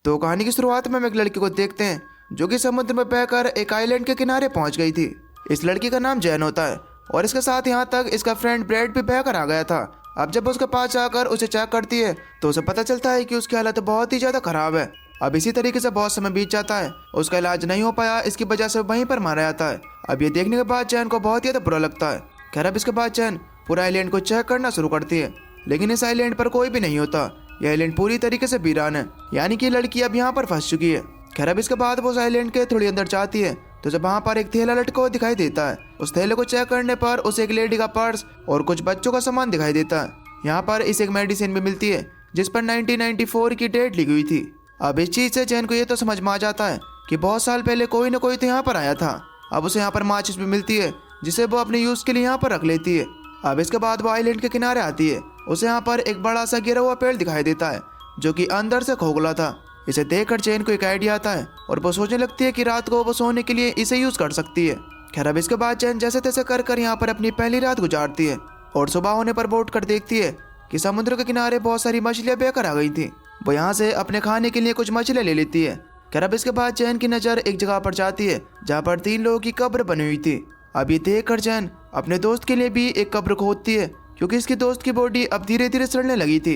तो कहानी की शुरुआत में हम एक लड़की को देखते हैं जो कि समुद्र में बहकर एक आइलैंड के किनारे पहुंच गई थी। इस लड़की का नाम जैन होता है और इसके साथ यहाँ तक इसका फ्रेंड ब्रैड भी बहकर आ गया था। अब जब उसके पास जाकर उसे चेक करती है तो उसे पता चलता है कि उसकी हालत बहुत ही ज्यादा खराब है। अब इसी तरीके से बहुत समय बीत जाता है, उसका इलाज नहीं हो पाया, इसकी वजह से वहीं पर मारा जाता है। अब ये देखने के बाद जैन को बहुत ही ज्यादा बुरा लगता है। खैर अब इसके बाद जैन पूरा आइलैंड को चेक करना शुरू करती है, लेकिन इस आइलैंड पर कोई भी नहीं होता। यह आइलैंड पूरी तरीके से वीरान है, यानी कि लड़की अब यहाँ पर फंस चुकी है। खैर अब इसके बाद वो उस आइलैंड के थोड़ी अंदर जाती है तो जब वहाँ पर एक थैला लटका हुआ दिखाई देता है। उस थैले को चेक करने पर उसे एक लेडी का पर्स और कुछ बच्चों का सामान दिखाई देता है। यहाँ पर इसे एक मेडिसिन भी मिलती है जिस पर 1994 की डेट लिखी हुई थी। अब इस चीज से जैन को ये तो समझ में आ जाता है कि बहुत साल पहले कोई ना कोई तो यहाँ पर आया था। अब उसे यहाँ पर माचिस भी मिलती है जिसे वो अपने यूज के लिए यहाँ पर रख लेती है। अब इसके बाद वो आइलैंड के किनारे आती है। उसे यहाँ पर एक बड़ा सा गिरा हुआ पेड़ दिखाई देता है जो कि अंदर से खोखला था। इसे देखकर जैन को एक आइडिया आता है और वो सोचने लगती है कि रात को वो सोने के लिए इसे यूज कर सकती है। खैर अब इसके बाद जैन जैसे तैसे कर यहाँ पर अपनी पहली रात गुजारती है और सुबह होने पर बोट कर देखती है कि समुद्र के किनारे बहुत सारी मछलियां बहकर आ गई थी। वो यहाँ से अपने खाने के लिए कुछ मछलियां ले लेती है। खैर अब इसके बाद जैन की नज़र एक जगह पर जाती है जहाँ पर 3 लोगों की कब्र बनी हुई थी। अब ये देखकर जैन अपने दोस्त के लिए भी एक कब्र खोदती है क्योंकि इसकी दोस्त की बॉडी अब धीरे धीरे सड़ने लगी थी।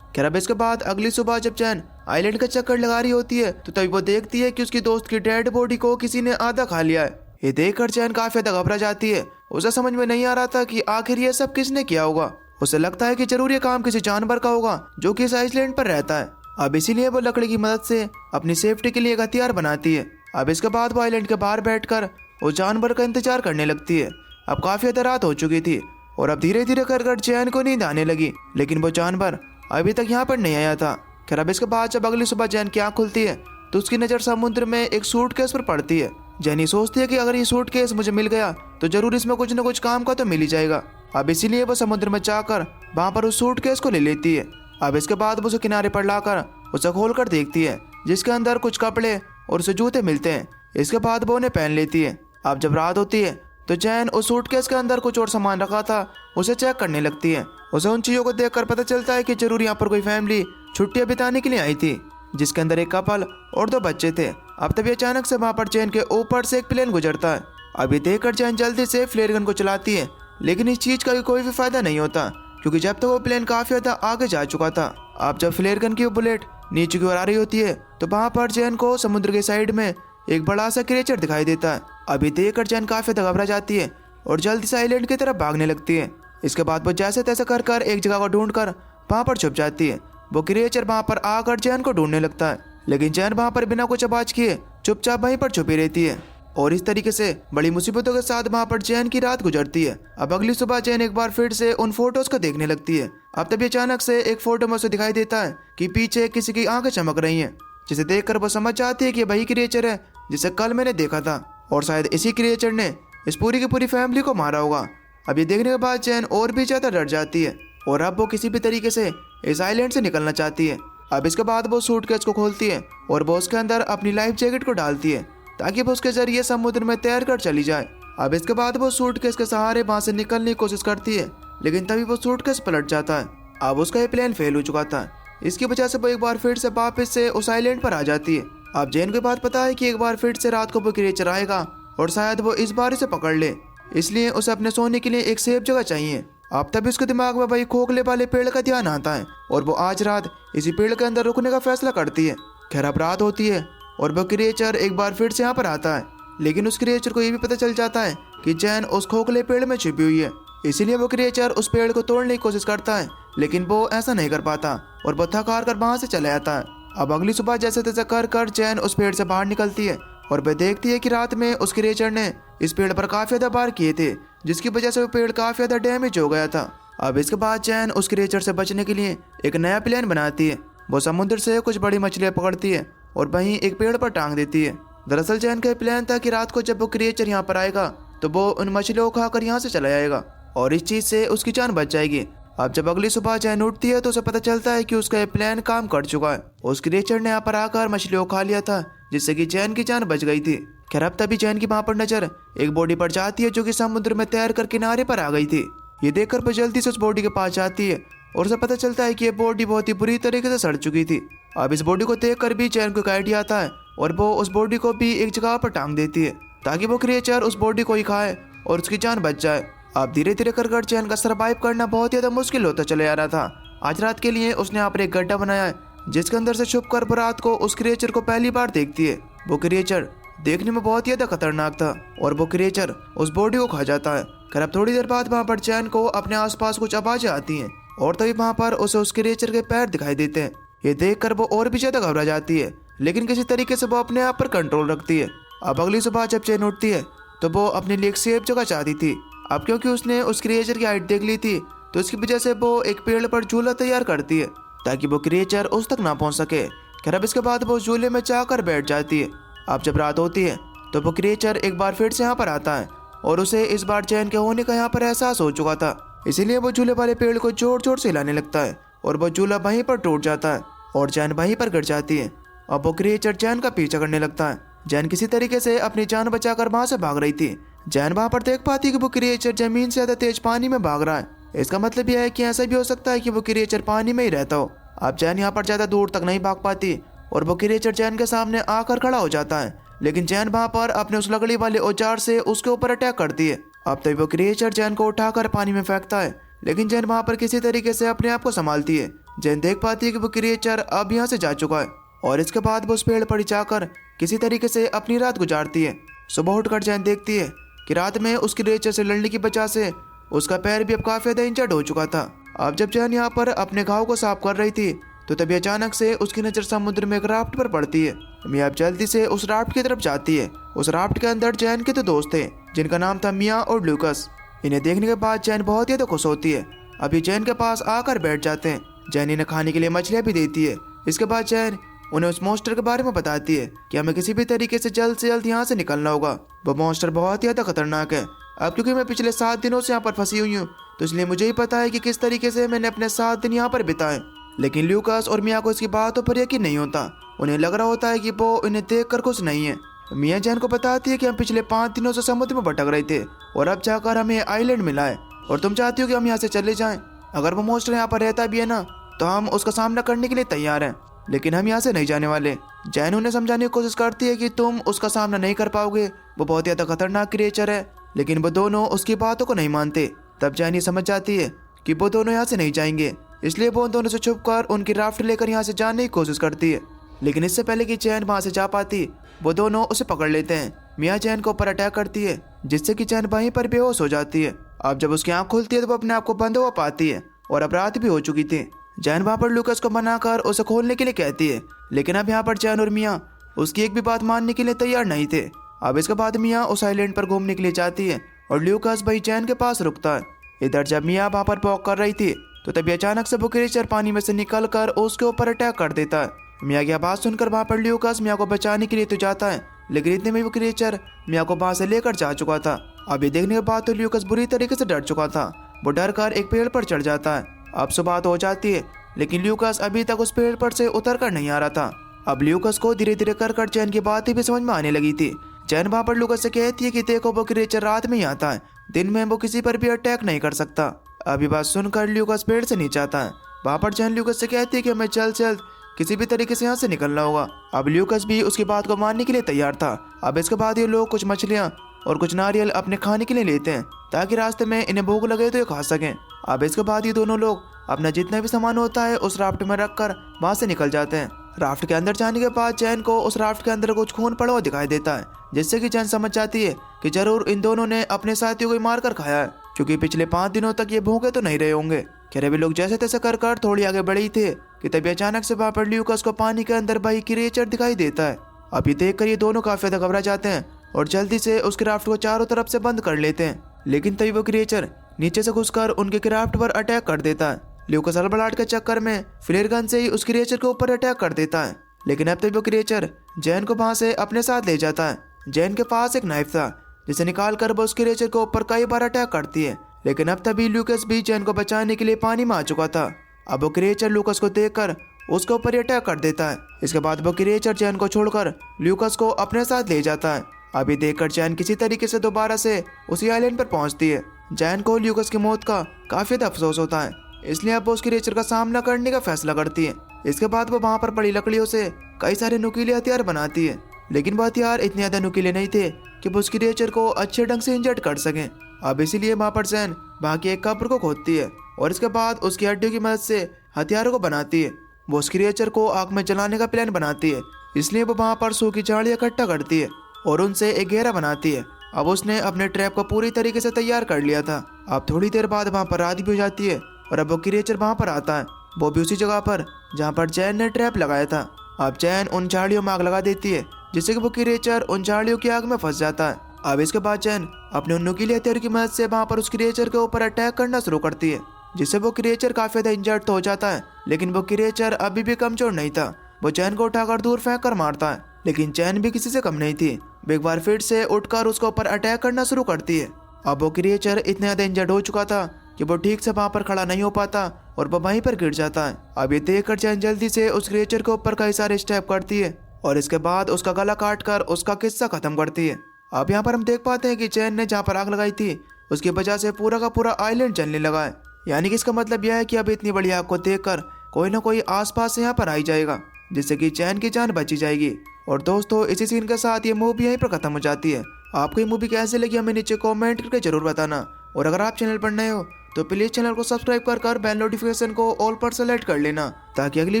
खैर अब इसके बाद अगली सुबह जब जैन आइलैंड का चक्कर लगा रही होती है तो तभी वो देखती है कि उसकी दोस्त की डेड बॉडी को किसी ने आधा खा लिया है। ये देखकर जैन काफी ज्यादा घबरा जाती है। उसे समझ में नहीं आ रहा था कि आखिर ये सब किसने किया होगा। उसे लगता है कि जरूर ये काम किसी जानवर का होगा जो कि इस आइलैंड पर रहता है। अब इसीलिए वो लकड़ी की मदद से अपनी सेफ्टी के लिए एक हथियार बनाती है। अब इसके बाद वो आइलैंड के बाहर बैठकर उस जानवर का इंतजार करने लगती है। अब काफी ज्यादा रात हो चुकी थी और अब धीरे धीरे कर जैन को नींद आने लगी, लेकिन वो जानवर अभी तक यहाँ पर नहीं आया था। खैर अब इसके बाद जब अगली सुबह जैन की आँख खुलती है तो उसकी नज़र समुद्र में एक सूटकेस पर पड़ती है। जैन ये सोचती है कि अगर ये सूटकेस मुझे मिल गया तो जरूर इसमें कुछ न कुछ काम का तो मिल ही जाएगा। अब इसीलिए वो समुद्र में जाकर वहाँ पर उस सूटकेस को ले लेती है। अब इसके बाद वो उसे किनारे पर लाकर उसे खोल कर देखती है जिसके अंदर कुछ कपड़े और उसे जूते मिलते हैं। इसके बाद वो उन्हें पहन लेती है। अब जब रात होती है तो जैन उस सूटकेस के अंदर कुछ और सामान रखा था उसे चेक करने लगती है। उसे उन चीज़ों को देखकर पता चलता है कि जरूर यहाँ पर कोई फैमिली छुट्टियाँ बिताने के लिए आई थी जिसके अंदर एक कपल और 2 बच्चे थे। अब तभी अचानक से वहाँ पर जैन के ऊपर से एक प्लेन गुजरता है। अब ये देखकर जैन जल्दी से फ्लेयर गन को चलाती है, लेकिन इस चीज़ का कोई भी फायदा नहीं होता क्योंकि जब तक वो प्लेन काफ़ी ज़्यादा आगे जा चुका था। अब जब फ्लेयर गन की बुलेट नीचे की ओर आ रही होती है तो वहाँ पर जैन को समुद्र के साइड में एक बड़ा सा क्रिएचर दिखाई देता है। अभी देखकर जैन काफ़ी ज़्यादा घबरा जाती है और जल्दी से आइलैंड की तरफ भागने लगती है। इसके बाद वो जैसे तैसे कर एक जगह को ढूंढकर वहाँ पर छुप जाती है। वो क्रिएचर वहाँ पर आकर जैन को ढूंढने लगता है, लेकिन जैन वहाँ पर बिना कुछ आवाज किए चुपचाप वहीं पर छुपी रहती है और इस तरीके से बड़ी मुसीबतों के साथ वहाँ पर जैन की रात गुजरती है। अब अगली सुबह जैन एक बार फिर से उन फोटोज को देखने लगती है। अब तभी अचानक से एक फोटो में उसे दिखाई देता है कि पीछे किसी की आंखें चमक रही हैं, जिसे देखकर वो समझ जाती है कि वही क्रिएचर है जिसे कल मैंने देखा था और शायद इसी क्रिएचर ने इस पूरी की पूरी फैमिली को मारा होगा। अब ये देखने के बाद जैन और भी ज्यादा डर जाती है और अब वो किसी भी तरीके से इस आइलैंड से निकलना चाहती है। अब इसके बाद वो सूटकेस को खोलती है और वो उसके अंदर अपनी लाइफ जैकेट को डालती है ताकि वो उसके जरिए समुद्र में तैर कर चली जाए। अब इसके बाद वो सूटकेस के सहारे वहां से निकलने की कोशिश करती है, लेकिन तभी वो सूटकेस पलट जाता है। अब उसका ये प्लान फेल हो चुका था। इसकी वजह से वो एक बार फिर से वापस से उस आइलैंड पर आ जाती है। अब जैन को बात पता है कि एक बार फिर से रात को वो क्रिएचर आएगा और शायद वो इस बार इसे पकड़ ले, इसलिए उसे अपने सोने के लिए एक सेफ जगह चाहिए। अब तभी उसके दिमाग में वही खोखले वाले पेड़ का ध्यान आता है और वो आज रात इसी पेड़ के अंदर रुकने का फैसला करती है। खैर अब रात होती है और वो क्रिएचर एक बार फिर से यहाँ पर आता है, लेकिन उस क्रिएचर को ये भी पता चल जाता है कि जैन उस खोखले पेड़ में छिपी हुई है। इसीलिए वो क्रिएचर उस पेड़ को तोड़ने की कोशिश करता है, लेकिन वो ऐसा नहीं कर पाता और वो थक हार कर वहां से चला जाता है। अब अगली सुबह जैसे तैसे कर जैन उस पेड़ से बाहर निकलती है और वह देखती है कि रात में उस क्रिएचर ने इस पेड़ पर काफी ज्यादा वार किए थे, जिसकी वजह से वो पेड़ काफी ज्यादा डैमेज हो गया था। अब इसके बाद जैन उस क्रिएचर से बचने के लिए एक नया प्लान बनाती है। वो समुद्र से कुछ बड़ी मछलियां पकड़ती है और वहीं एक पेड़ पर टांग देती है। दरअसल जैन का प्लान था कि रात को जब वो क्रिएचर यहाँ पर आएगा तो वो उन मछलियों को खाकर यहाँ से चला जाएगा और इस चीज से उसकी जान बच जाएगी। अब जब अगली सुबह जैन उठती है तो उसे पता चलता है कि उसका ये प्लान काम कर चुका है। उस क्रिएचर ने यहाँ पर आकर मछलियों को खा लिया था, जिससे कि जैन की जान बच गई थी। खैर अब तभी जैन की वहां पर नजर एक बॉडी पर जाती है जो कि समुद्र में तैर कर किनारे पर आ गई थी। ये देखकर वो जल्दी से उस बॉडी के पास जाती है और उसे पता चलता है कि ये बॉडी बहुत ही बुरी तरीके से सड़ चुकी थी। अब इस बॉडी को देखकर भी चैन को एक आइडिया आता है और वो उस बॉडी को भी एक जगह पर टांग देती है ताकि वो क्रिएचर उस बॉडी को ही खाए और उसकी जान बच जाए। अब धीरे धीरे कर चैन का सर्वाइव करना बहुत ही ज्यादा मुश्किल होता चले आ रहा था। आज रात के लिए उसने यहाँ पर एक गड्ढा बनाया है जिसके अंदर से छुप कर रात को उस क्रिएचर को पहली बार देखती है। वो क्रिएचर देखने में बहुत ही ज्यादा खतरनाक था और वो क्रिएचर उस बॉडी को खा जाता है। खैर अब थोड़ी देर बाद वहाँ पर चैन को अपने आसपास कुछ आवाजें आती हैं और तभी वहाँ पर उसे उस क्रिएचर के पैर दिखाई देते हैं। ये देखकर वो और भी ज्यादा घबरा जाती है, लेकिन किसी तरीके से वो अपने आप पर कंट्रोल रखती है। अब अगली सुबह जब चैन उठती है तो वो अपने लिए एक सेफ जगह चाहती थी। अब क्योंकि उसने उस क्रिएचर की हाइट देख ली थी तो इसकी वजह से वो एक पेड़ पर झूला तैयार करती है ताकि वो क्रिएचर उस तक ना पहुंच सके। खैर अब इसके बाद वो झूले में जाकर बैठ जाती है। अब जब रात होती है तो वो क्रिएचर एक बार फिर से यहाँ पर आता है और उसे इस बार चैन के होने का यहाँ पर एहसास हो चुका था, इसीलिए वो झूले वाले पेड़ को जोर जोर से हिलाने लगता है और वो झूला वहीं पर टूट जाता है और चैन वहीं पर गिर जाती है। अब वो क्रिएचर चैन का पीछा करने लगता है। चैन किसी तरीके से अपनी जान बचाकर वहां से भाग रही थी। चैन वहां पर देख पाती है कि वो क्रिएचर जमीन से ज्यादा तेज पानी में भाग रहा है। इसका मतलब यह है कि ऐसा भी हो सकता है कि वो क्रिएचर पानी में ही रहता हो। अब चैन यहाँ पर ज्यादा दूर तक नहीं भाग पाती और वो क्रिएचर चैन के सामने आकर खड़ा हो जाता है, लेकिन चैन वहां पर अपने उस लकड़ी वाले औजार से उसके ऊपर अटैक करती है। अब तभी वो क्रिएचर चैन को उठाकर पानी में फेंकता है, लेकिन चैन वहां पर किसी तरीके से अपने आप को संभालती है। चैन देख पाती है कि वो क्रिएचर अब यहाँ से जा चुका है और इसके बाद वो उस पेड़ पर जाकर किसी तरीके से अपनी रात गुजारती है। सुबह उठकर चैन देखती है कि रात में उस क्रिएचर से लड़ने की वजह से उसका पैर भी अब काफी ज्यादा इंजर्ड हो चुका था। अब जब चैन यहाँ पर अपने घाव को साफ कर रही थी तो तभी अचानक से उसकी नजर समुद्र में एक राफ्ट पर पड़ती है। मिया अब जल्दी से उस राफ्ट की तरफ जाती है। उस राफ्ट के अंदर चैन के 2 दोस्त थे जिनका नाम था मिया और लूकस। इन्हें देखने के बाद चैन बहुत ही ज्यादा खुश होती है। अभी चैन के पास आकर बैठ जाते हैं। चैन इन्हें खाने के लिए मछलियां भी देती है। इसके बाद चैन उन्हें उस मॉन्स्टर के बारे में बताती है कि हमें किसी भी तरीके से जल्द यहाँ से निकलना होगा। वो मॉन्स्टर बहुत ही ज्यादा खतरनाक है। अब क्योंकि मैं पिछले 7 दिनों से यहाँ पर फंसी हुई हूँ तो इसलिए मुझे ही पता है कि किस तरीके से मैंने अपने 7 दिन यहाँ पर बिताए। लेकिन ल्यूकास और मिया को इसकी बातों पर यकीन नहीं होता। उन्हें लग रहा होता है कि वो इन्हें देखकर खुश नहीं है। मिया चैन को बताती है कि हम पिछले 5 दिनों से समुद्र में भटक रहे थे और अब जाकर हमें आइलैंड मिला है और तुम चाहती हो कि हम यहाँ से चले जाएं। अगर वो मॉन्स्टर यहाँ पर रहता भी है ना तो हम उसका सामना करने के लिए तैयार हैं, लेकिन हम यहाँ से नहीं जाने वाले। जैन उन्हें समझाने की कोशिश करती है कि तुम उसका सामना नहीं कर पाओगे, वो बहुत ही ज्यादा खतरनाक क्रिएचर है, लेकिन वो दोनों उसकी बातों को नहीं मानते। तब जैन ये समझ जाती है कि वो दोनों यहाँ से नहीं जाएंगे, इसलिए वो उन दोनों से छुपकर उनकी राफ्ट लेकर यहाँ से जाने की कोशिश करती है। लेकिन इससे पहले कि चैन वहाँ से जा पाती वो दोनों उसे पकड़ लेते हैं। मिया चैन को ऊपर अटैक करती है जिससे कि चैन वहीं पर बेहोश हो जाती है। अब जब उसकी आंख खुलती है तो वो अपने आप को बंद हुआ पाती है और अब रात भी हो चुकी थी। जैन वहाँ पर लूकस को मनाकर उसे खोलने के लिए कहती है, लेकिन अब यहाँ पर चैन और मिया उसकी एक भी बात मानने के लिए तैयार नहीं थे। अब इसके बाद मिया उस आइलैंड पर घूमने के लिए जाती है और लूकस भाई चैन के पास रुकता है। इधर जब मिया वहाँ पर वॉक कर रही थी तो तभी अचानक से वो क्रिएचर पानी में से निकल कर उसके ऊपर अटैक कर देता है। मिया की आवाज सुनकर वहाँ पर लूकस मिया को बचाने के लिए तो जाता है, लेकिन इतने में वो क्रिएचर मिया को वहाँ से लेकर जा चुका था। अब ये देखने के बाद तो लूकस बुरी तरीके से डर चुका था। वो डर कर एक पेड़ पर चढ़ जाता है। अब सुबह तो हो जाती है, लेकिन लूकस अभी तक उस पेड़ पर से उतर कर नहीं आ रहा था। अब लूकस को धीरे धीरे कर चैन की बातें भी समझ में आने लगी थी। चैन वहाँ पर लूकस से कहती है कि देखो वो क्रिएचर रात में ही आता है, दिन में वो किसी पर भी अटैक नहीं कर सकता। अभी बात सुनकर लूकस पेड़ से नीचे आता है। वहाँ पर चैन लूकस से कहती है कि हमें जल्द किसी भी तरीके से यहाँ से निकलना होगा। अब लूकस भी उसकी बात को मानने के लिए तैयार था। अब इसके बाद ये लोग कुछ मछलियाँ और कुछ नारियल अपने खाने के लिए लेते हैं ताकि रास्ते में इन्हें भूख लगे तो ये खा सकें। अब इसके बाद ये दोनों लोग अपना जितना भी सामान होता है उस राफ्ट में रखकर वहां से निकल जाते हैं। राफ्ट के अंदर जाने के बाद चैन को उस राफ्ट के अंदर कुछ खून पड़ा हुआ दिखाई देता है, जिससे कि चैन समझ जाती है कि जरूर इन दोनों ने अपने साथियों को मार कर खाया है, क्योंकि पिछले 5 दिनों तक ये भूखे तो नहीं रहे होंगे। खैर भी लोग जैसे तैसे कर थोड़ी आगे बढ़ी थे कि तभी अचानक से वहाँ पर लूकस को पानी के अंदर भाई क्रिएचर दिखाई देता है। अब ये देखकर ये दोनों काफी ज्यादा घबरा जाते हैं और जल्दी से उस क्राफ्ट को चारों तरफ से बंद कर लेते हैं, लेकिन तभी वो क्रिएचर नीचे से घुसकर उनके क्राफ्ट पर अटैक कर देता है। लूकस हड़बड़ाहट के चक्कर में फ्लेयर गन से ही उस क्रिएचर के ऊपर अटैक कर देता है, लेकिन अब तभी वो क्रिएचर जैन को वहां से अपने साथ ले जाता है। जैन के पास एक नाइफ था जिसे निकाल कर वो उस क्रिएचर के ऊपर कई बार अटैक करती है, लेकिन अब तभी लूकस भी जैन को बचाने के लिए पानी में आ चुका था। अब वो क्रिएचर लूकस को देखकर उसके ऊपर अटैक कर देता है। इसके बाद वो क्रिएचर जैन को छोड़कर लूकस को अपने साथ ले जाता है। अभी देखकर जैन किसी तरीके से दोबारा से उसी आइलैंड पर पहुंचती है। जैन को लूकस की मौत का काफी ज्यादा अफसोस होता है, इसलिए अब वो उस क्रिएचर का सामना करने का फैसला करती है। इसके बाद वो वहाँ पर पड़ी लकड़ियों से कई सारे नुकीले हथियार बनाती है, लेकिन वो हथियार इतने ज्यादा नुकीले नहीं थे कि वो उस क्रिएचर को अच्छे ढंग से इंजर्ड कर सकें। अब इसीलिए वहाँ पर जैन वहाँ की एक कब्र को खोदती है और इसके बाद उसकी हड्डियों की मदद से हथियारों को बनाती है। वो उस क्रिएचर को आग में जलाने का प्लान बनाती है, इसलिए वो वहाँ पर सूखी झाड़ियाँ इकट्ठा करती है और उनसे एक घेरा बनाती है। अब उसने अपने ट्रैप को पूरी तरीके से तैयार कर लिया था। अब थोड़ी देर बाद वहाँ पर रात भी हो जाती है और अब वो क्रिएचर वहाँ पर आता है, वो भी उसी जगह पर जहाँ पर जैन ने ट्रैप लगाया था। अब जैन उन झाड़ियों में आग लगा देती है, जिससे कि वो क्रिएचर उन झाड़ियों की आग में फंस जाता है। अब इसके बाद जैन अपने उन नुकीले हथियार की मदद से वहाँ पर उस क्रिएचर के ऊपर अटैक करना शुरू करती है, जिससे वो क्रिएचर काफी ज्यादा इंजर्ड तो हो जाता है, लेकिन वो क्रिएचर अभी भी कमजोर नहीं था। वो चैन को उठाकर दूर फेंक कर मारता है, लेकिन चैन भी किसी से कम नहीं थी। वो एक बार फिर से उठकर उसके ऊपर अटैक करना शुरू करती है। अब वो क्रिएचर इतना ज्यादा इंजर्ड हो चुका था कि वो ठीक से वहाँ पर खड़ा नहीं हो पाता और वो वहीं पर गिर जाता है। अब ये देखकर चैन जल्दी से उस क्रिएचर के ऊपर कई सारे स्टेप करती है और इसके बाद उसका गला काट कर उसका किस्सा खत्म करती है। अब यहाँ पर हम देख पाते हैं कि चैन ने जहाँ पर आग लगाई थी उसकी वजह से पूरा का पूरा आइलैंड जलने लगा है। यानी कि इसका मतलब यह है कि अब इतनी बड़ी आग को देखकर कोई ना कोई आसपास से यहाँ पर आई जाएगा, जिससे कि चैन की जान बची जाएगी। और दोस्तों इसी सीन के साथ ये मूवी यहीं पर खत्म हो जाती है। आपको ये मूवी कैसे लगी हमें नीचे कमेंट करके जरूर बताना। और अगर आप चैनल पर नए हो तो प्लीज चैनल को सब्सक्राइब कर बेल नोटिफिकेशन को ऑल पर सेलेक्ट कर लेना, ताकि अगली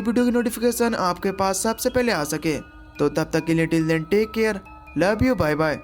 वीडियो की नोटिफिकेशन आपके पास सबसे पहले आ सके। तो तब तक के लिए till then take care, love you, bye bye.